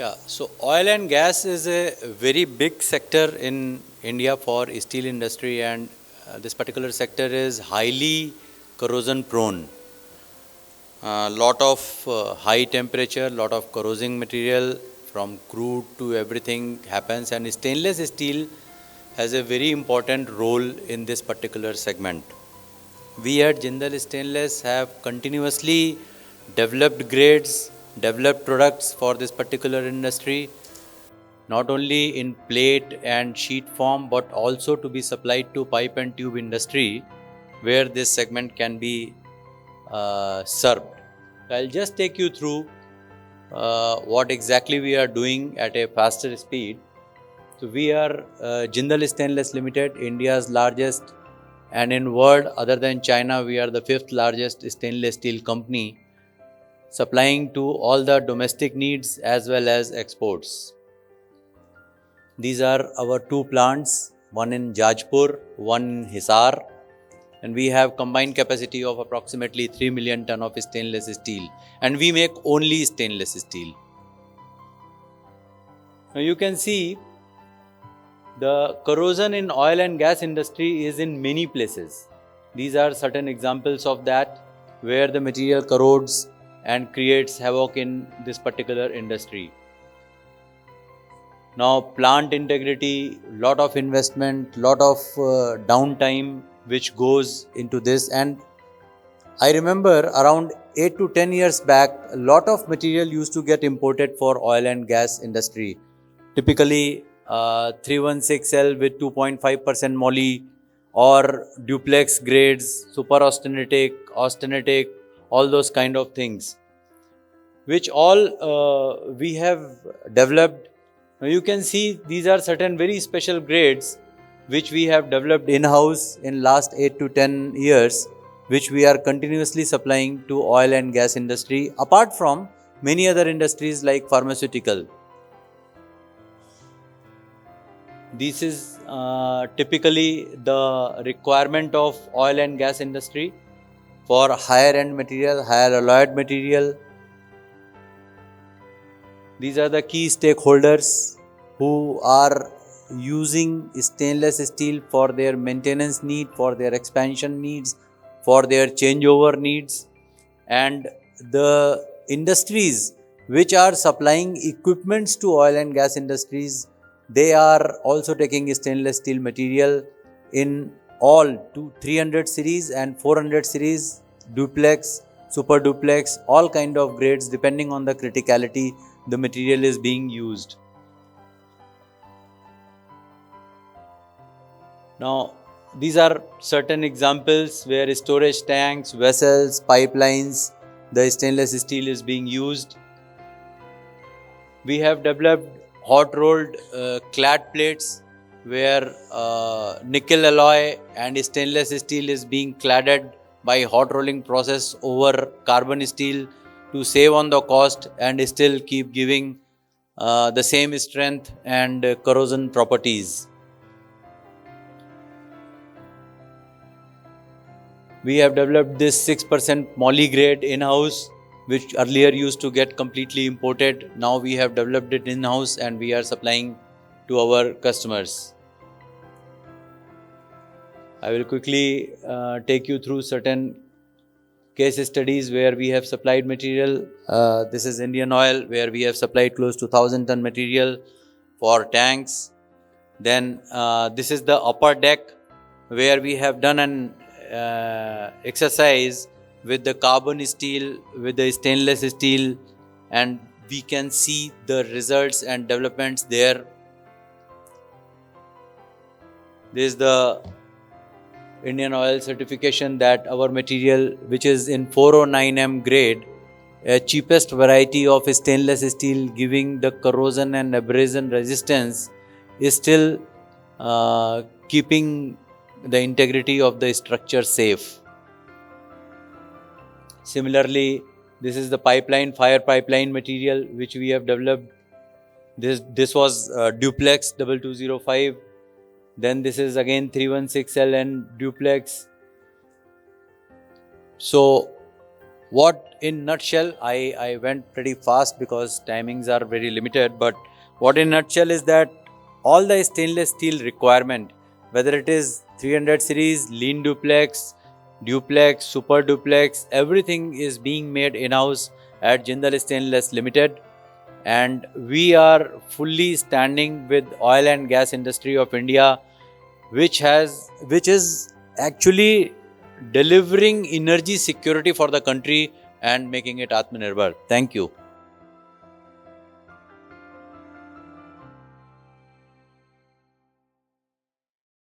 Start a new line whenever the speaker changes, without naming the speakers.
Yeah, so oil and gas is a very big sector in India for steel industry, and this particular sector is highly corrosion prone. Lot of high temperature, lot of corrosing material from crude to everything happens, and stainless steel has a very important role in this particular segment. We at Jindal Stainless have continuously developed grades, developed products for this particular industry, not only in plate and sheet form but also to be supplied to pipe and tube industry where this segment can be served. I'll just take you through what exactly we are doing at a faster speed. So we are Jindal Stainless Limited, India's largest, and in world other than China, we are the fifth largest stainless steel company, supplying to all the domestic needs as well as exports. These are our two plants, one in Jajpur, one in Hisar, and we have combined capacity of approximately 3 million ton of stainless steel, and we make only stainless steel. Now you can see the corrosion in oil and gas industry is in many places. These are certain examples of that, where the material corrodes and creates havoc in this particular industry. Now plant integrity, lot of investment, lot of downtime which goes into this, and I remember around 8 to 10 years back, a lot of material used to get imported for oil and gas industry. Typically 316L with 2.5% moly, or duplex grades, super austenitic, all those kind of things, which all we have developed. Now you can see these are certain very special grades which we have developed in-house in last 8 to 10 years, which we are continuously supplying to oil and gas industry, apart from many other industries like pharmaceutical. This is typically the requirement of oil and gas industry for higher end material, higher alloyed material. These are the key stakeholders who are using stainless steel for their maintenance need, for their expansion needs, for their changeover needs, and the industries which are supplying equipments to oil and gas industries, they are also taking stainless steel material in all 300 series and 400 series, duplex, super duplex, all kind of grades depending on the criticality the material is being used. Now these are certain examples where storage tanks, vessels, pipelines, the stainless steel is being used. We have developed hot rolled clad plates where nickel alloy and stainless steel is being cladded by hot rolling process over carbon steel to save on the cost and still keep giving the same strength and corrosion properties. We have developed this 6% moly grade in-house, which earlier used to get completely imported. Now we have developed it in-house and we are supplying to our customers. I will quickly take you through certain case studies where we have supplied material. This is Indian Oil, where we have supplied close to 1000 ton material for tanks. Then this is the upper deck, where we have done an exercise with the carbon steel, with the stainless steel, and we can see the results and developments there. This is the Indian Oil certification that our material, which is in 409M grade, a cheapest variety of stainless steel giving the corrosion and abrasion resistance, is still keeping the integrity of the structure safe. Similarly, this is the fire pipeline material which we have developed. This was duplex 2205. Then this is again 316L and duplex. So What in nutshell, I went pretty fast because timings are very limited, but what in nutshell is that all the stainless steel requirement, whether it is 300 series, lean duplex, duplex, super duplex, everything is being made in-house at Jindal Stainless Limited. And we are fully standing with oil and gas industry of India, which is actually delivering energy security for the country and making it Atmanirbhar. Thank you.